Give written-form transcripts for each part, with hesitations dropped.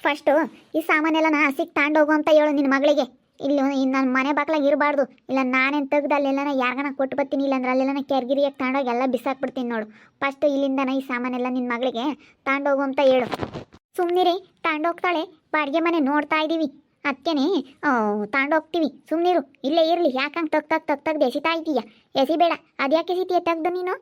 First ಈ ಸಾಮಾನೆಲ್ಲ ಹಸಿಗೆ ತಾಂಡೋಗು ಅಂತ ಹೇಳು ನಿನ್ನ ಮಗಳಿಗೆ. ಇಲ್ಲಿ ನನ್ನ ಮನೆ ಬಾಕ್ಲಾಗ ಇರಬಾರ್ದು. ಇಲ್ಲ ನಾನೇನು ತೆಗ್ದು ಅಲ್ಲೆಲ್ಲನ ಯಾರಿಗಾನ ಕೊಟ್ಟು ಬರ್ತೀನಿ, ಇಲ್ಲಾಂದ್ರೆ ಅಲ್ಲೆಲ್ಲನ ಕೆರ್ಗಿರಿಯಾಗಿ ತಾಂಡೋಗಿ ಎಲ್ಲ ಬಿಸಾಕ್ಬಿಡ್ತೀನಿ ನೋಡು. ಫಸ್ಟ್ ಇಲ್ಲಿಂದನ ಈ ಸಾಮಾನೆಲ್ಲ ನಿನ್ನ ಮಗಳಿಗೆ ತಾಂಡೋಗು ಅಂತ ಹೇಳು. ಸುಮ್ಮನಿರಿ, ತಾಂಡೋಗ್ತಾಳೆ. ಬಾಡಿಗೆ ಮನೆ ನೋಡ್ತಾ ಇದ್ದೀವಿ, ಅದಕ್ಕೇನೆ ತಾಂಡೋಗ್ತೀವಿ. ಸುಮ್ಮನಿರು, ಇಲ್ಲೇ ಇರಲಿ. ಯಾಕಂಗೆ ತೆಗ್ದು ಎಸಿತಾ ಇದೀಯ? ಎಸಿಬೇಡ. ಅದ್ಯಾಕೆ ಎಸಿತೀಯ ತೆಗ್ದು ನೀನು?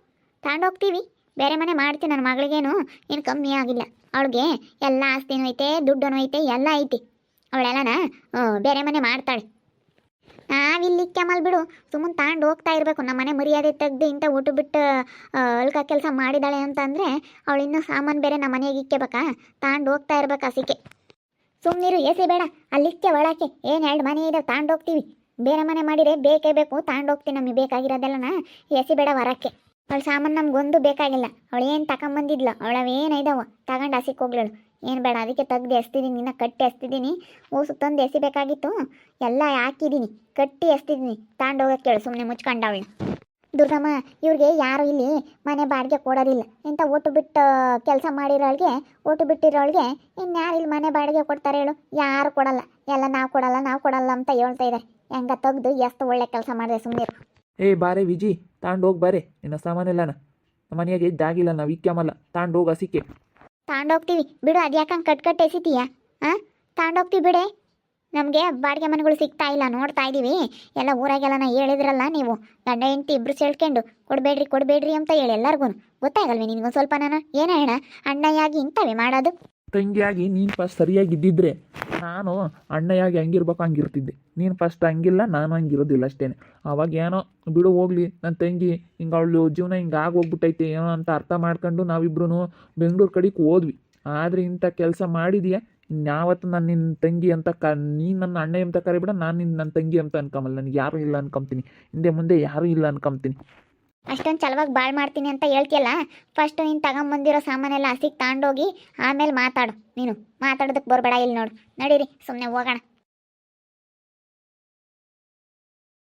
ತಾಂಡೋಗ್ತೀವಿ. ಬೇರೆ ಮನೆ ಮಾಡ್ತೀನಿ. ನನ್ನ ಮಗಳಿಗೇನು ಏನು ಕಮ್ಮಿ ಆಗಿಲ್ಲ. ಅವಳಿಗೆ ಎಲ್ಲ ಆಸ್ತಿನೂ ಐತೆ, ದುಡ್ಡೂ ಐತೆ, ಎಲ್ಲ ಐತಿ. ಅವಳೆಲ್ಲನ ಬೇರೆ ಮನೆ ಮಾಡ್ತಾಳೆ. ನಾವಿಲ್ಲಿ ಕೆಮಲ್ ಬಿಡು, ಸುಮ್ಮನೆ ತಾಂಡು ಹೋಗ್ತಾ ಇರಬೇಕು. ನಮ್ಮ ಮನೆ ಮರ್ಯಾದೆ ತೆಗ್ದು ಇಂಥ ಊಟ ಬಿಟ್ಟು ಅಳ್ಕ ಕೆಲಸ ಮಾಡಿದಾಳೆ ಅಂತ ಅಂದರೆ ಅವಳು ಇನ್ನೂ ಸಾಮಾನು ಬೇರೆ ನಮ್ಮ ಮನೆಗೆ ಇಕ್ಕೆಬೇಕಾ? ತಾಂಡು ಹೋಗ್ತಾ ಇರ್ಬೇಕು ಹಸಿಕೆ. ಸುಮ್ಮನಿರು, ಎಸಿ ಬೇಡ. ಅಲ್ಲಿಕ್ಕೆ ಒಳಕ್ಕೆ ಏನು 2 ಮನೆ ಇದೆ, ತಾಂಡು ಹೋಗ್ತೀವಿ. ಬೇರೆ ಮನೆ ಮಾಡಿದರೆ ಬೇಕೇ ಬೇಕು, ತಾಂಡು ಹೋಗ್ತೀವಿ. ನಮಗೆ ಬೇಕಾಗಿರೋದೆಲ್ಲನ ಎಸಿ ಬೇಡ ಹೊರಕ್ಕೆ. ಅವಳು ಸಾಮಾನು ನಮ್ಗೊಂದು ಬೇಕಾಗಿಲ್ಲ. ಅವಳು ಏನು ತಗೊಂಬಂದಿದ್ಲು, ಅವಳವೇನು ಇದಾವ ತಗೊಂಡು ಹಸಿಗೆ ಹೋಗ್ಲಳು. ಏನು ಬೇಡ, ಅದಕ್ಕೆ ತೆಗ್ದು ಎಸ್ತಿದ್ದೀನಿ. ನಿನ್ನ ಕಟ್ಟಿ ಎಸ್ತಿದ್ದೀನಿ. ಓಸು ತಂದು ಎಸಿಬೇಕಾಗಿತ್ತು, ಎಲ್ಲ ಹಾಕಿದ್ದೀನಿ. ಕಟ್ಟಿ ಎಸ್ತಿದ್ದೀನಿ. ತಾಂಡು ಹೋಗಕ್ಕೆ ಕೇಳು, ಸುಮ್ಮನೆ ಮುಚ್ಕೊಂಡವಳು. ದುರ್ಗಮ್ಮ, ಇವ್ರಿಗೆ ಯಾರು ಇಲ್ಲಿ ಮನೆ ಬಾಡಿಗೆ ಕೊಡೋದಿಲ್ಲ. ಇಂಥ ಓಟು ಬಿಟ್ಟು ಕೆಲಸ ಮಾಡಿರೋಳಿಗೆ, ಓಟು ಬಿಟ್ಟಿರೋಳಿಗೆ ಇನ್ಯಾರು ಇಲ್ಲಿ ಮನೆ ಬಾಡಿಗೆ ಕೊಡ್ತಾರೆ ಹೇಳು? ಯಾರು ಕೊಡಲ್ಲ. ಎಲ್ಲ ನಾವು ಕೊಡಲ್ಲ ಅಂತ ಹೇಳ್ತಾ ಇದ್ದಾರೆ. ಹೆಂಗ ತೆಗ್ದು ಎಷ್ಟು ಒಳ್ಳೆ ಕೆಲಸ ಮಾಡಿದೆ. ಸುಮ್ಮನೆ ಬಾರೆ ವಿಜಿ, ತಾಂಡು ಹೋಗಿ ಬಾರೆ ನಿನ್ನ ಸಾಮಾನೆಲ್ಲನ. ನಮ್ಮ ಮನೆಯಾಗೆ ಜಾಗಿಲ್ಲ, ನಾವು ಇಕ್ಕಾಮಲ್ಲ. ತಾಂಡು ಹೋಗಿ ಹಸಿಕೆ. ತಾಂಡೋಗ್ತೀವಿ ಬಿಡು. ಅದು ಯಾಕಂಗೆ ಕಟ್ ಎಸಿತೀಯ? ತಾಂಡೋಗ್ತೀವಿ ಬಿಡೆ. ನಮಗೆ ಬಾಡಿಗೆ ಮನೆಗಳು ಸಿಗ್ತಾ ಇಲ್ಲ, ನೋಡ್ತಾ ಇದ್ದೀವಿ. ಎಲ್ಲ ಊರಾಗೆಲ್ಲ ಹೇಳಿದ್ರಲ್ಲ ನೀವು, ಗಂಡ ಹೆಂಡತಿ ಇಬ್ಬರು ಸೇಳ್ಕೊಂಡು ಕೊಡಬೇಡ್ರಿ ಅಂತ ಹೇಳಿ ಎಲ್ಲರಿಗೂ. ಗೊತ್ತಾಗಲ್ವೇ ನಿನಗೊಂದು ಸ್ವಲ್ಪ? ನಾನು ಏನು ಹೇಳ, ಅಣ್ಣಯ್ಯಾಗಿ ಇಂಥವೇ ಮಾಡೋದು. ತಂಗಿಯಾಗಿ ನೀನು ಫಸ್ಟ್ ಸರಿಯಾಗಿದ್ದಿದ್ರೆ ನಾನು ಅಣ್ಣಯಾಗಿ ಹಂಗಿರ್ಬೇಕು ಹಂಗಿರ್ತಿದ್ದೆ. ನೀನು ಫಸ್ಟ್ ಹಂಗಿಲ್ಲ, ನಾನು ಹಂಗಿರೋದಿಲ್ಲ ಅಷ್ಟೇ. ಅವಾಗ ಏನೋ ಬಿಡು ಹೋಗ್ಲಿ, ನನ್ನ ತಂಗಿ ಹಿಂಗೆ ಅವಳು ಜೀವನ ಹಿಂಗೆ ಆಗೋಗ್ಬಿಟ್ಟೈತೆ ಏನೋ ಅಂತ ಅರ್ಥ ಮಾಡ್ಕೊಂಡು ನಾವಿಬ್ರು ಬೆಂಗಳೂರು ಕಡೆಗೆ ಹೋದ್ವಿ. ಆದರೆ ಇಂಥ ಕೆಲಸ ಮಾಡಿದೀಯಾ, ಇನ್ಯಾವತ್ತು ನಾನು ನಿನ್ನ ತಂಗಿ ಅಂತ ನೀನು ನನ್ನ ಅಣ್ಣ ಅಂತ ಕರಿಬೇಡ. ನಾನು ನನ್ನ ತಂಗಿ ಅಂತ ಅನ್ಕೊಂಬಲ್ಲ. ನನಗೆ ಯಾರೂ ಇಲ್ಲ ಅನ್ಕೊಂತೀನಿ, ಹಿಂದೆ ಮುಂದೆ ಯಾರೂ ಇಲ್ಲ ಅನ್ಕೊಂತೀನಿ. ಅಷ್ಟೊಂದು ಚಲವಾಗಿ ಬಾಳ್ ಮಾಡ್ತೀನಿ ಅಂತ ಹೇಳ್ತಿಯಲ್ಲ. ಫಸ್ಟ್ ನೀನು ತಗೊಂಬಂದಿರೋ ಸಾಮಾನೆಲ್ಲ ಹಸಿಗೆ ತಾಂಡೋಗಿ ಆಮೇಲೆ ಮಾತಾಡು. ನೀನು ಮಾತಾಡೋದಕ್ಕೆ ಬರಬೇಡ. ಇಲ್ಲಿ ನೋಡು, ನಡೀರಿ ಸುಮ್ಮನೆ ಹೋಗೋಣ.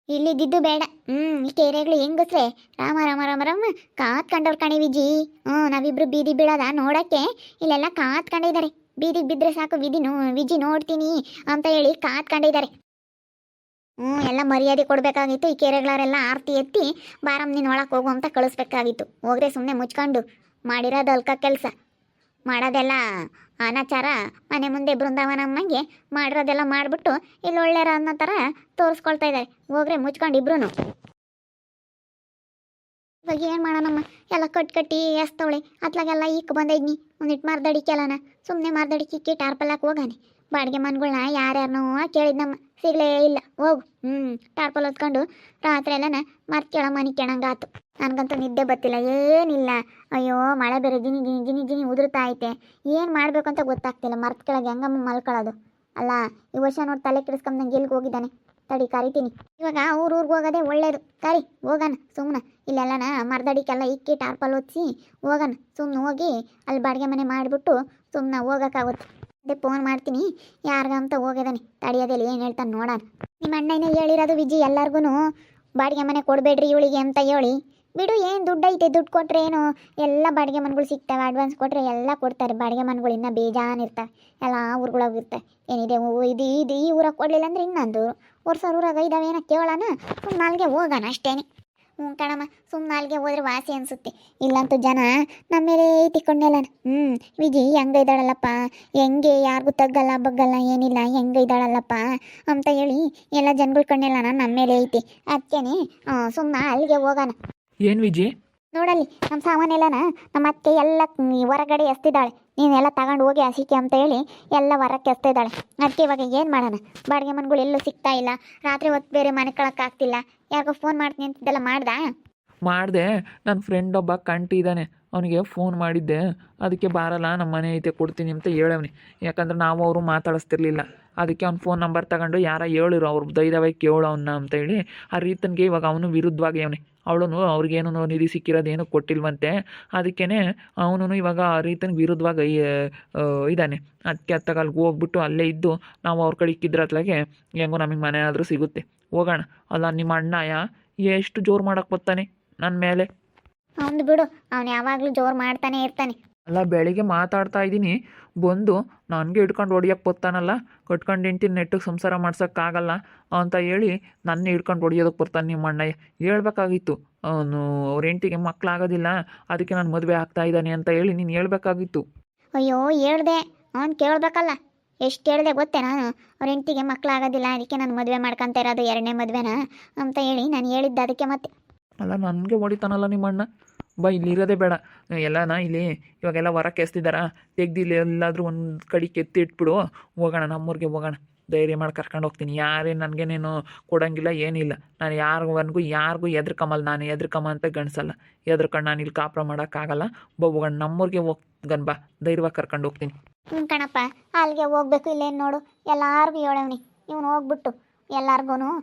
ಇಲ್ಲಿದ್ದು ಬೇಡ. ಈ ಕೆರೆಗಳು ಹೆಂಗಸ್ರೆ ರಾಮ ರಾಮ ರಾಮ ರಾಮ ಕಾತ್ಕೊಂಡವ್ರು ಕಣಿ ವಿಜಿ. ನಾವಿಬ್ರು ಬೀದಿ ಬೀಳೋದ ನೋಡೋಕ್ಕೆ ಇಲ್ಲೆಲ್ಲ ಕಾತ್ಕೊಂಡಿದ್ದಾರೆ. ಬೀದಿಗೆ ಬಿದ್ದರೆ ಸಾಕು ವಿಜಿ ನೋಡ್ತೀನಿ ಅಂತ ಹೇಳಿ ಕಾತ್ಕೊಂಡಿದ್ದಾರೆ. ಎಲ್ಲ ಮರ್ಯಾದೆ ಕೊಡಬೇಕಾಗಿತ್ತು. ಈ ಕೆರೆಗಳವರೆಲ್ಲ ಆರತಿ ಎತ್ತಿ ಬಾರಮ್ಮ ನೀನು ಒಳಕ್ಕೆ ಹೋಗು ಅಂತ ಕಳಿಸ್ಬೇಕಾಗಿತ್ತು. ಹೋಗ್ರೆ ಸುಮ್ಮನೆ ಮುಚ್ಕೊಂಡು ಮಾಡಿರೋದು ಅಲ್ಕ ಕೆಲಸ ಮಾಡೋದೆಲ್ಲ ಅನಾಚಾರ. ಮನೆ ಮುಂದೆ ಬೃಂದಾವನಮ್ಮಂಗೆ ಮಾಡಿರೋದೆಲ್ಲ ಮಾಡಿಬಿಟ್ಟು ಇಲ್ಲಿ ಒಳ್ಳೆಯರ ಅನ್ನೋ ಥರ ತೋರಿಸ್ಕೊಳ್ತಾ ಇದ್ದಾರೆ. ಹೋಗ್ರೆ ಮುಚ್ಕೊಂಡು ಇಬ್ರು. ಇವಾಗ ಏನು ಮಾಡೋಣಮ್ಮ? ಎಲ್ಲ ಕಟ್ಟಿ ಎಸ್ತವಳೆ ಅತ್ಲಾಗೆಲ್ಲ ಈಕ್ ಬಂದೈದ್ನಿ. ಒಂದಿಟ್ಟು ಮಾರ್ದಡಿಕೆಲ್ಲನ ಸುಮ್ಮನೆ ಮಾರ್ದಡಿಕೆ ಟಾರ್ಪಲ್ಲಾಕ ಹೋಗಾನೆ. ಬಾಡಿಗೆ ಮನ್ಗಳನ್ನ ಯಾರ್ಯಾರನೋ ಕೇಳಿದ್ನಮ್ಮ, ಸಿಗಲೇ ಇಲ್ಲ. ಹೋಗು. ಟಾರ್ಪಲ್ ಹೊತ್ಕೊಂಡು ರಾತ್ರಿ ಎಲ್ಲನ ಮರ್ಕೆಳ ಮನೆ ಕೆಣಂಗಾತು. ನನಗಂತೂ ನಿದ್ದೆ ಬತ್ತಿಲ್ಲ, ಏನಿಲ್ಲ. ಅಯ್ಯೋ ಮಳೆ ಬೇರೆ ಜಿನಿ ಉದುರ್ತಾ ಐತೆ. ಏನು ಮಾಡಬೇಕು ಅಂತ ಗೊತ್ತಾಗ್ತಿಲ್ಲ. ಮರ್ತ್ ಕೆಳಗೆ ಹೆಂಗಮ್ಮ ಮಲ್ಕೊಳ್ಳೋದು? ಅಲ್ಲ, ಈ ವರ್ಷ ನೋಡಿ ತಲೆ ಕೆಡಿಸ್ಕೊಂಬಂಗೆ ಎಲ್ಲಿಗೆ ಹೋಗಿದ್ದಾನೆ? ತಡಿ ಕರಿತೀನಿ. ಇವಾಗ ಊರಿಗೆ ಹೋಗೋದೇ ಒಳ್ಳೇದು. ಕರಿ ಹೋಗೋಣ ಸುಮ್ಮನೆ. ಇಲ್ಲೆಲ್ಲನ ಮರ್ದಡಿಕೆಲ್ಲ ಇಕ್ಕಿ ಟಾರ್ಪಲ್ ಹೊತ್ಸಿ ಹೋಗೋಣ. ಸುಮ್ಮನೆ ಹೋಗಿ ಅಲ್ಲಿ ಬಾಡಿಗೆ ಮನೆ ಮಾಡಿಬಿಟ್ಟು ಸುಮ್ಮನೆ ಹೋಗೋಕ್ಕಾಗುತ್ತೆ. ಅದೇ ಫೋನ್ ಮಾಡ್ತೀನಿ ಯಾರಿಗಂತ ಹೋಗಿದ್ದಾನೆ. ತಡಿಯೋದಿಲ್ಲ, ಏನು ಹೇಳ್ತಾನೆ ನೋಡೋಣ. ನಿಮ್ಮ ಅಣ್ಣನೇ ಹೇಳಿರೋದು ವಿಜಿ ಎಲ್ಲರಿಗೂ ಬಾಡಿಗೆ ಮನೆ ಕೊಡಬೇಡ್ರಿ ಇವಳಿಗೆ ಅಂತ ಹೇಳಿ. ಬಿಡು, ಏನು ದುಡ್ಡು ಐತೆ, ದುಡ್ಡು ಕೊಟ್ಟರೆ ಏನು ಎಲ್ಲ ಬಾಡಿಗೆ ಮನೆಗಳು ಸಿಗ್ತವೆ. ಅಡ್ವಾನ್ಸ್ ಕೊಟ್ಟರೆ ಎಲ್ಲ ಕೊಡ್ತಾರೆ. ಬಾಡಿಗೆ ಮನೆಗಳು ಇನ್ನೂ ಬೇಜಾನಿರ್ತವೆ. ಎಲ್ಲ ಊರುಗಳಾಗಿರ್ತವೆ. ಏನಿದೆ ಇದು ಈ ಊರಾಗ ಕೊಡಲಿಲ್ಲ ಅಂದರೆ ಇನ್ನೊಂದು ಊರಾಗ ಇದ್ದಾವೆ. ಏನೋ ಕೇಳೋಣ, ಸುಮ್ಮನೆ ಅಲ್ಲಿಗೆ ಹೋಗೋಣ ಅಷ್ಟೇನೆ. ಕಣಮ್ಮ, ಸುಮ್ಮನೆ ಅಲ್ಲಿಗೆ ಹೋದ್ರೆ ವಾಸಿ ಅನಿಸುತ್ತೆ. ಇಲ್ಲಂತೂ ಜನ ನಮ್ಮ ಮೇಲೆ ತಿಕ್ಕೊಂಡೆಲ್ಲ. ವಿಜಿ ಹೆಂಗೆ ಇದ್ದಾಳಲ್ಲಪ್ಪ, ಹೆಂಗೆ ಯಾರಿಗೂ ತಗ್ಗಲ್ಲ ಬಗ್ಗಲ್ಲ ಏನಿಲ್ಲ, ಹೆಂಗೆ ಇದ್ದಾಳಲ್ಲಪ್ಪ ಅಂತ ಹೇಳಿ ಎಲ್ಲ ಜನಗಳ ಕಣ್ಣೆಲ್ಲ ನಮ್ಮ ಮೇಲೆ ಐತಿ. ಅದಕ್ಕೇನೆ ಸುಮ್ಮನೆ ಅಲ್ಲಿಗೆ ಹೋಗೋಣ. ಏನು ವಿಜಿ? ನೋಡಲ್ಲಿ ನಮ್ಮ ಸಾಮಾನೆಲ್ಲನ ನಮ್ಮ ಅತ್ತೆ ಎಲ್ಲ ಹೊರಗಡೆ ಎಸ್ತಿದ್ದಾಳೆ. ನೀನೆಲ್ಲ ತಗೊಂಡು ಹೋಗಿ ಹಸಿಕೆ ಅಂತ ಹೇಳಿ ಎಲ್ಲ ಹೊರಕ್ಕೆ ಎಸ್ತಿದ್ದಾಳೆ. ಅದಕ್ಕೆ ಇವಾಗ ಏನು ಮಾಡೋಣ? ಬಾಡಿಗೆ ಮನೆಗಳು ಎಲ್ಲೂ ಸಿಗ್ತಾ ಇಲ್ಲ. ರಾತ್ರಿ ಹೊತ್ತು ಬೇರೆ ಮನೆ ಕಳಕ್ಕಾಗ್ತಿಲ್ಲ. ಯಾರಿಗೋ ಫೋನ್ ಮಾಡ್ತೀನಿ ಅಂತಿದ್ದೆಲ್ಲ ಮಾಡಿದೆ. ನನ್ನ ಫ್ರೆಂಡ್ ಒಬ್ಬ ಕಂಟಿ ಇದ್ದಾನೆ, ಅವನಿಗೆ ಫೋನ್ ಮಾಡಿದ್ದೆ. ಅದಕ್ಕೆ ಬಾರಲ್ಲ, ನಮ್ಮ ಮನೆ ಐತೆ ಕೊಡ್ತೀನಿ ಅಂತ ಹೇಳವ್ನಿ. ಯಾಕಂದ್ರೆ ನಾವು ಅವರು ಮಾತಾಡಿಸ್ತಿರ್ಲಿಲ್ಲ. ಅದಕ್ಕೆ ಅವ್ನ ಫೋನ್ ನಂಬರ್ ತಗೊಂಡು ಯಾರ ಹೇಳಿರು ಅವ್ರು ಧೈರ್ಯವಾಗಿ ಕೇಳು ಅವನ್ನ ಅಂತ ಹೇಳಿ ಆ ರೀತನ್ಗೆ ಇವಾಗ ಅವನು ವಿರುದ್ಧವಾಗಿ ಅವನೇ. ಅವಳು ಅವ್ರಿಗೇನು ನಿಧಿ ಸಿಕ್ಕಿರೋದೇನು ಕೊಟ್ಟಿಲ್ವಂತೆ. ಅದಕ್ಕೇ ಅವನು ಇವಾಗ ಆ ರೀತನ್ಗೆ ವಿರುದ್ಧವಾಗಿ ಇದ್ದಾನೆ. ಅದಕ್ಕೆ ಅತ್ತಗಲ್ಗೆ ಹೋಗ್ಬಿಟ್ಟು ಅಲ್ಲೇ ಇದ್ದು ನಾವು ಅವ್ರ ಕಡೆ ಇಕ್ಕಿದ್ರೆ ಅತ್ಲಾಗೆ ಹೆಂಗೋ ನಮಗೆ ಮನೆ ಆದರೂ ಸಿಗುತ್ತೆ. ಹೋಗೋಣ. ಅಲ್ಲ, ನಿಮ್ಮ ಅಣ್ಣಯ್ಯ ಎಷ್ಟು ಜೋರು ಮಾಡೋಕ್ಕೆ ಬರ್ತಾನೆ ನನ್ನ ಮೇಲೆ. ಅವನು ಬಿಡು, ಅವನು ಯಾವಾಗಲೂ ಜೋರು ಮಾಡ್ತಾನೆ ಇರ್ತಾನೆ. ಅಲ್ಲ, ಬೆಳಿಗ್ಗೆ ಮಾತಾಡ್ತಾ ಇದ್ದೀನಿ, ಬಂದು ನನಗೆ ಹಿಡ್ಕೊಂಡು ಹೊಡಿಯೋಕ್ಕೆ ಬರ್ತಾನಲ್ಲ, ಕಟ್ಕೊಂಡು ಹೆಂಡ್ತಿನ ನೆಟ್ಟಿಗೆ ಸಂಸಾರ ಮಾಡ್ಸೋಕ್ಕಾಗಲ್ಲ ಅಂತ ಹೇಳಿ ನನ್ನ ಹಿಡ್ಕೊಂಡು ಹೊಡಿಯೋದಕ್ಕೆ ಬರ್ತಾನೆ ನಿಮ್ಮ ಅಣ್ಣ. ಹೇಳ್ಬೇಕಾಗಿತ್ತು ಅವನು ಅವ್ರ ಹೆಂಡ್ತಿಗೆ ಮಕ್ಕಳಾಗೋದಿಲ್ಲ, ಅದಕ್ಕೆ ನಾನು ಮದುವೆ ಆಗ್ತಾ ಇದ್ದಾನೆ ಅಂತ ಹೇಳಿ ನೀನು ಹೇಳ್ಬೇಕಾಗಿತ್ತು. ಅಯ್ಯೋ ಹೇಳ್ದೆ, ಅವ್ನು ಕೇಳಬೇಕಲ್ಲ. ಎಷ್ಟು ಹೇಳಿದೆ ಗೊತ್ತೇ ನಾನು, ಅವ್ರ ಹೆಂಡ್ತಿಗೆ ಮಕ್ಕಳಾಗೋದಿಲ್ಲ ಅದಕ್ಕೆ ನಾನು ಮದುವೆ ಮಾಡ್ಕೊತ ಇರೋದು ಎರಡನೇ ಮದುವೆನ ಅಂತ ಹೇಳಿ ನಾನು ಹೇಳಿದ್ದೆ. ಅದಕ್ಕೆ ಮತ್ತೆ ಅಲ್ಲ ನನಗೆ ಹೊಡಿತಾನಲ್ಲ ನಿಮ್ಮ ಅಣ್ಣ. ಬಾ ಇಲ್ಲಿ ಇರೋದೇ ಬೇಡ, ಎಲ್ಲನ ಇಲ್ಲಿ ಇವಾಗೆಲ್ಲ ಹೊರಕ್ಕೆ ಎಸ್ತಿದ್ದಾರ, ತೆಗ್ದು ಇಲ್ಲಿ ಎಲ್ಲಾದರೂ ಒಂದು ಕಡೆಗೆ ಎತ್ತಿ ಇಟ್ಬಿಡು, ಹೋಗೋಣ ನಮ್ಮೂರಿಗೆ ಹೋಗೋಣ. ಧೈರ್ಯ ಮಾಡಿ ಕರ್ಕೊಂಡು ಹೋಗ್ತೀನಿ. ಯಾರೇನು ನನಗೇನೇನು ಕೊಡೋಂಗಿಲ್ಲ, ಏನಿಲ್ಲ. ನಾನು ಯಾರಿಗೂ ಎದ್ರಕಮ್ಮಲ್ಲ. ನಾನು ಎದ್ರಕಮ್ಮ ಅಂತ ಗಣಿಸಲ್ಲ. ಎದ್ರಕೊಂಡು ನಾನು ಇಲ್ಲಿ ಕಾಪುರ ಮಾಡೋಕ್ಕಾಗಲ್ಲ. ಹೋಗೋಣ ನಮ್ಮೂರಿಗೆ ಹೋಗ್ಗನ್ ಬಾ, ಧೈರ್ಯವಾಗಿ ಕರ್ಕೊಂಡು ಹೋಗ್ತೀನಿ. ಹ್ಞೂ ಕಣಪ್ಪ, ಅಲ್ಲಿಗೆ ಹೋಗ್ಬೇಕು. ಇಲ್ಲೇನು ನೋಡು, ಎಲ್ಲಾರ್ಗೂ ಹೇಳವ್ನಿ ಇವನು ಹೋಗ್ಬಿಟ್ಟು ಎಲ್ಲಾರ್ಗು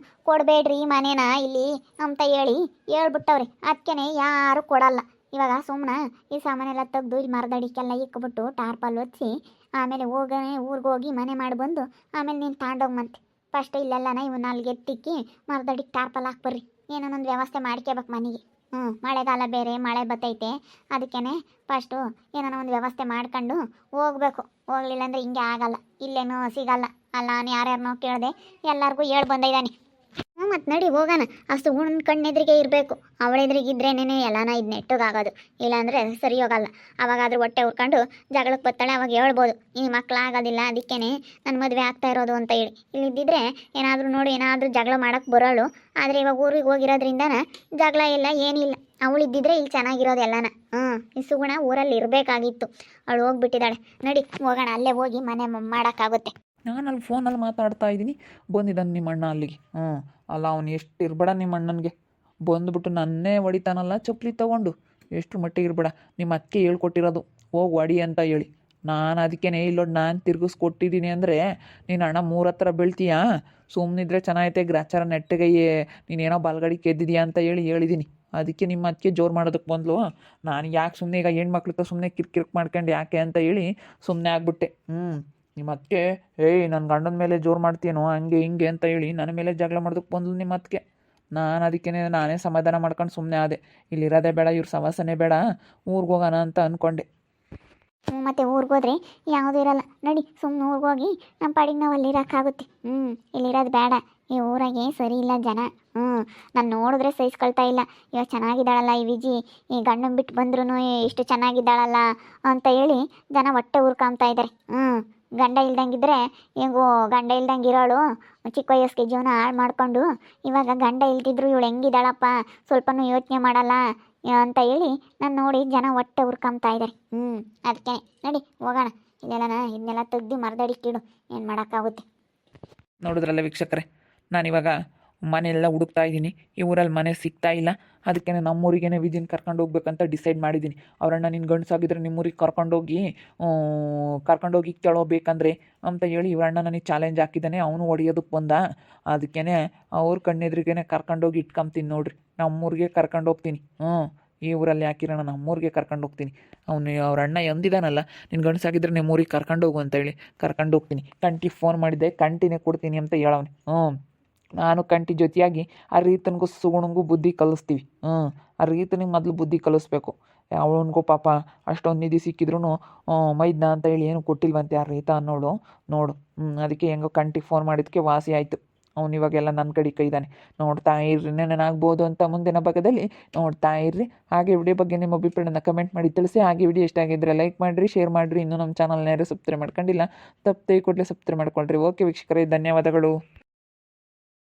ಕೊಡಬೇಡ್ರಿ ಈ ಮನೇನ ಇಲ್ಲಿ ಅಂತ ಹೇಳ್ಬಿಟ್ಟವ್ರಿ. ಅದಕ್ಕೆ ಯಾರು ಕೊಡಲ್ಲ. ಇವಾಗ ಸುಮ್ಮನೆ ಈ ಸಾಮಾನೆಲ್ಲ ತೆಗ್ದು ಇಲ್ಲಿ ಮರದಡಿಕೆಲ್ಲ ಇಕ್ಬಿಟ್ಟು ಟಾರ್ಪಲ್ ಹೊಚ್ಚಿ ಆಮೇಲೆ ಊರಿಗೆ ಹೋಗಿ ಮನೆ ಮಾಡಿ ಬಂದು ಆಮೇಲೆ ನೀನು ತಗೊಂಡೋಗ್ಮಂತೆ. ಫಸ್ಟ್ ಇಲ್ಲೆಲ್ಲನ ಇವನ್ನ ಅಲ್ಲಿಗೆ ಎತ್ತಿಕ್ಕಿ ಮರದಡಿಗೆ ಟಾರ್ಪಲ್ ಹಾಕ್ಬರ್ರಿ. ಏನೊಂದೊಂದು ವ್ಯವಸ್ಥೆ ಮಾಡ್ಕೋಬೇಕು ಮನೆಗೆ. ಮಳೆಗಾಲ ಬೇರೆ, ಮಳೆ ಬತ್ತೈತೆ. ಅದಕ್ಕೇ ಫಸ್ಟು ಏನೋ ಒಂದು ವ್ಯವಸ್ಥೆ ಮಾಡ್ಕೊಂಡು ಹೋಗ್ಬೇಕು. ಹೋಗ್ಲಿಲ್ಲ ಅಂದರೆ ಹಿಂಗೆ ಆಗಲ್ಲ, ಇಲ್ಲೇನೂ ಸಿಗಲ್ಲ ಅಲ್ಲ. ನಾನು ಯಾರ್ಯಾರನೋ ಕೇಳಿದೆ, ಎಲ್ಲರಿಗೂ ಹೇಳಿ ಬಂದಿದ್ದಾನೆ. ಮತ್ತು ನಡಿ ಹೋಗೋಣ. ಅಷ್ಟು ಉಣ್ಣು ಕಣ್ಣೆದ್ರಿಗೆ ಇರಬೇಕು. ಅವಳೆದ್ರಿಗಿದ್ರೇನೇ ಎಲ್ಲಾನ ಇದು ನೆಟ್ಟಗಾಗೋದು, ಇಲ್ಲಾಂದರೆ ಸರಿ ಹೋಗಲ್ಲ. ಅವಾಗಾದ್ರೂ ಹೊಟ್ಟೆ ಹುರ್ಕೊಂಡು ಜಗಳಕ್ಕೆ ಬರ್ತಾಳೆ, ಅವಾಗ ಹೇಳ್ಬೋದು ಈ ಮಕ್ಕಳಾಗೋದಿಲ್ಲ ಅದಕ್ಕೇ ನನ್ನ ಮದುವೆ ಆಗ್ತಾ ಇರೋದು ಅಂತ ಹೇಳಿ. ಇಲ್ಲಿದ್ದಿದ್ರೆ ಏನಾದರೂ ನೋಡಿ ಏನಾದರೂ ಜಗಳ ಮಾಡೋಕ್ಕೆ ಬರೋಳು. ಆದರೆ ಇವಾಗ ಊರಿಗೆ ಹೋಗಿರೋದ್ರಿಂದನ ಜಗಳ ಇಲ್ಲ, ಏನಿಲ್ಲ. ಅವಳಿದ್ದಿದ್ರೆ ಇಲ್ಲಿ ಚೆನ್ನಾಗಿರೋದು ಎಲ್ಲನ. ಈ ಸುಗುಣ ಊರಲ್ಲಿ ಇರಬೇಕಾಗಿತ್ತು. ಅವಳು ಹೋಗ್ಬಿಟ್ಟಿದ್ದಾಳೆ. ನಡಿ ಹೋಗೋಣ, ಅಲ್ಲೇ ಹೋಗಿ ಮನೆ ಮಾಡೋಕ್ಕಾಗುತ್ತೆ. ನಾನು ಅಲ್ಲಿ ಫೋನಲ್ಲಿ ಮಾತಾಡ್ತಾ ಇದ್ದೀನಿ, ಬಂದಿದ್ದಾನೆ ನಿಮ್ಮ ಅಣ್ಣ ಅಲ್ಲಿಗೆ. ಅಲ್ಲ ಅವನು ಎಷ್ಟು ಇರಬೇಡ ನಿಮ್ಮ ಅಣ್ಣನಿಗೆ. ಬಂದುಬಿಟ್ಟು ನನ್ನೇ ಹೊಡಿತಾನಲ್ಲ ಚಪ್ಪಲಿ ತೊಗೊಂಡು. ಎಷ್ಟು ಮಟ್ಟಿಗೆ ಇರಬೇಡ. ನಿಮ್ಮ ಅಕ್ಕೆ ಹೇಳ್ಕೊಟ್ಟಿರೋದು ಹೋಗಿ ಹೊಡಿ ಅಂತ ಹೇಳಿ. ನಾನು ಅದಕ್ಕೇ ಇಲ್ಲೋಡು, ನಾನು ತಿರ್ಗಿಸ್ಕೊಟ್ಟಿದ್ದೀನಿ ಅಂದರೆ ನೀನು ಅಣ್ಣ 3 ಹತ್ರ ಬೀಳ್ತೀಯಾ. ಸುಮ್ಮನಿದ್ರೆ ಚೆನ್ನಾಗೈತೆ, ಗ್ರಾಚಾರ ನೆಟ್ಟಗೆ ನೀನೇನೋ ಬಲ್ಗಡಿ ಕೆದ್ದಿದ್ಯಾ ಅಂತ ಹೇಳಿದ್ದೀನಿ. ಅದಕ್ಕೆ ನಿಮ್ಮ ಅದಕ್ಕೆ ಜೋರು ಮಾಡೋದಕ್ಕೆ ಬಂದ್ಲು. ನಾನು ಯಾಕೆ ಸುಮ್ಮನೆ ಈಗ ಹೆಣ್ಮಕ್ಳು ಸುಮ್ಮನೆ ಕಿರ್ಕಿರ್ಕ್ ಮಾಡ್ಕೊಂಡು ಯಾಕೆ ಅಂತ ಹೇಳಿ ಸುಮ್ಮನೆ ಆಗ್ಬಿಟ್ಟೆ. ನಿಮ್ಮ ಅದಕ್ಕೆ ನನ್ನ ಗಂಡನ ಮೇಲೆ ಜೋರು ಮಾಡ್ತೀನೋ ಹಂಗೆ ಹಿಂಗೆ ಅಂತ ಹೇಳಿ ನನ್ನ ಮೇಲೆ ಜಗಳ ಮಾಡೋದಕ್ಕೆ ಬಂದ್ಲು ನಿಮ್ಮ ಅದಕ್ಕೆ. ನಾನು ಅದಕ್ಕೇ ನಾನೇ ಸಮಾಧಾನ ಮಾಡ್ಕೊಂಡು ಸುಮ್ಮನೆ ಆದೆ. ಇಲ್ಲಿರೋದೇ ಬೇಡ, ಇವ್ರ ಸವಾಸನೆ ಬೇಡ, ಊರಿಗೆ ಹೋಗೋಣ ಅಂತ ಅಂದ್ಕೊಂಡೆ. ಮತ್ತು ಊರಿಗೆ ಹೋದ್ರೆ ಯಾವುದೂ ಇರಲ್ಲ. ನಡಿ ಸುಮ್ಮನೆ ಊರಿಗೆ ಹೋಗಿ ನಮ್ಮ ಪಾಡಿಗೆ ನಾವು ಅಲ್ಲಿರೋಕ್ಕಾಗುತ್ತೆ. ಇಲ್ಲಿರೋದು ಬೇಡ. ಈ ಊರಾಗೆ ಸರಿ ಇಲ್ಲ ಜನ. ನಾನು ನೋಡಿದ್ರೆ ಸಹಿಸ್ಕೊಳ್ತಾ ಇಲ್ಲ. ಇವಾಗ ಚೆನ್ನಾಗಿದ್ದಾಳಲ್ಲ ಈ ವಿಜಿ, ಈ ಗಂಡನ ಬಿಟ್ಟು ಬಂದ್ರೂ ಇಷ್ಟು ಚೆನ್ನಾಗಿದ್ದಾಳಲ್ಲ ಅಂತ ಹೇಳಿ ಜನ ಹೊಟ್ಟೆ ಉರ್ಕೊಂತಾ ಇದ್ದಾರೆ. ಗಂಡ ಇಲ್ದಂಗಿದ್ರೆ ಹೆಂಗೋ ಗಂಡ ಇಲ್ದಂಗೆ ಇರೋಳು ಚಿಕ್ಕ ವಯಸ್ಸಿಗೆ ಜೀವನ ಹಾಳು ಮಾಡಿಕೊಂಡು ಇವಾಗ ಗಂಡ ಇಲ್ದಿದ್ರು ಇವಳು ಹೆಂಗಿದ್ದಾಳಪ್ಪ, ಸ್ವಲ್ಪನೂ ಯೋಚನೆ ಮಾಡಲ್ಲ ಅಂತ ಹೇಳಿ ನಾನು ನೋಡಿ ಜನ ಹೊಟ್ಟೆ ಉರ್ಕೊಂತಾ ಇದ್ದಾರೆ. ಅದಕ್ಕೆ ನಡಿ ಹೋಗೋಣ. ಇದನ್ನೆಲ್ಲ ತೆಗ್ದು ಮರದಡಿಕ್ಕಿಡು, ಏನು ಮಾಡೋಕ್ಕಾಗುತ್ತೆ. ನೋಡಿದ್ರಲ್ಲ ವೀಕ್ಷಕರೇ, ನಾನಿವಾಗ ಮನೆಯೆಲ್ಲ ಹುಡುಕ್ತಾ ಇದ್ದೀನಿ. ಈ ಊರಲ್ಲಿ ಮನೆ ಸಿಗ್ತಾ ಇಲ್ಲ. ಅದಕ್ಕೆ ನಮ್ಮೂರಿಗೇ ವಿಜಿನ ಕರ್ಕೊಂಡು ಹೋಗ್ಬೇಕಂತ ಡಿಸೈಡ್ ಮಾಡಿದ್ದೀನಿ. ಅವರಣ್ಣ ನಿನ್ನ ಗಂಡಸಾಗಿದ್ರೆ ನಿಮ್ಮೂರಿಗೆ ಕರ್ಕೊಂಡೋಗಿ ಕೇಳೋಬೇಕಂದ್ರೆ ಅಂತ ಹೇಳಿ ಇವರಣ್ಣ ನನಗೆ ಚಾಲೆಂಜ್ ಹಾಕಿದ್ದಾನೆ. ಅವನು ಹೊಡಿಯೋದಕ್ಕೆ ಬಂದ. ಅದಕ್ಕೇ ಅವ್ರ ಕಣ್ಣೆದ್ರಿಗೇ ಕರ್ಕೊಂಡೋಗಿ ಇಟ್ಕೊಂತೀನಿ ನೋಡ್ರಿ. ನಮ್ಮೂರಿಗೆ ಕರ್ಕೊಂಡು ಹೋಗ್ತೀನಿ. ಈ ಊರಲ್ಲಿ ಹಾಕಿರೋಣ, ನಮ್ಮೂರಿಗೆ ಕರ್ಕೊಂಡು ಹೋಗ್ತೀನಿ. ಅವ್ರ ಅಣ್ಣ ಎಂದಿದ್ದಾನಲ್ಲ, ನಿನ್ನ ಗಂಡಸಾಗಿದ್ರೆ ನಿಮ್ಮೂರಿಗೆ ಕರ್ಕೊಂಡೋಗು ಅಂತ ಹೇಳಿ ಕರ್ಕೊಂಡು ಹೋಗ್ತೀನಿ. ಕಂಟಿ ಫೋನ್ ಮಾಡಿದ್ದೆ, ಕಂಟಿನೇ ಕೊಡ್ತೀನಿ ಅಂತ ಹೇಳವನೆ. ನಾನು ಕಂಟಿ ಜೊತೆಯಾಗಿ ಆ ರೀತನಿಗೂ ಸುಗುಣಂಗೂ ಬುದ್ಧಿ ಕಲಿಸ್ತೀವಿ. ಆ ರೀತನಿಗೆ ಮೊದಲು ಬುದ್ಧಿ ಕಲಿಸ್ಬೇಕು. ಅವನಿಗೂ ಪಾಪ ಅಷ್ಟೊಂದು ನಿಧಿ ಸಿಕ್ಕಿದ್ರು ಮೈದ್ನ ಅಂತ ಹೇಳಿ ಏನು ಕೊಟ್ಟಿಲ್ವಂತೆ ಆ ರೀತ ಅನ್ನೋಳು. ನೋಡು, ಅದಕ್ಕೆ ಹೆಂಗೋ ಕಂಟಿಗೆ ಫೋನ್ ಮಾಡಿದ್ದಕ್ಕೆ ವಾಸಿ ಆಯಿತು. ಅವ್ನು ಇವಾಗೆಲ್ಲ ನನ್ನ ಕಡೆ ಕೈದಾನೆ. ನೋಡ್ತಾ ಇರ್ರಿ, ನೆನನಾಗ್ಬೋದು ಅಂತ ಮುಂದಿನ ಭಾಗದಲ್ಲಿ ನೋಡ್ತಾ ಇರ್ರಿ. ಹಾಗೆ ವಿಡಿಯೋ ಬಗ್ಗೆ ನಿಮ್ಮ ಅಭಿಪ್ರಾಯನ ಕಮೆಂಟ್ ಮಾಡಿ ತಿಳಿಸಿ. ಹಾಗೆ ವಿಡಿಯೋ ಇಷ್ಟ ಆಗಿದ್ದರೆ ಲೈಕ್ ಮಾಡಿರಿ, ಶೇರ್ ಮಾಡಿರಿ. ಇನ್ನೂ ನಮ್ಮ ಚಾನಲ್ನ ಯಾರು ಸಬ್ಸ್ಕ್ರೈಬ್ ಮಾಡ್ಕೊಂಡಿಲ್ಲ, ತಪ್ಪದೆ ಕೂಡಲೇ ಸಬ್ಸ್ಕ್ರೈಬ್ ಮಾಡ್ಕೊಳ್ರಿ. ಓಕೆ ವೀಕ್ಷಕರೇ, ಧನ್ಯವಾದಗಳು.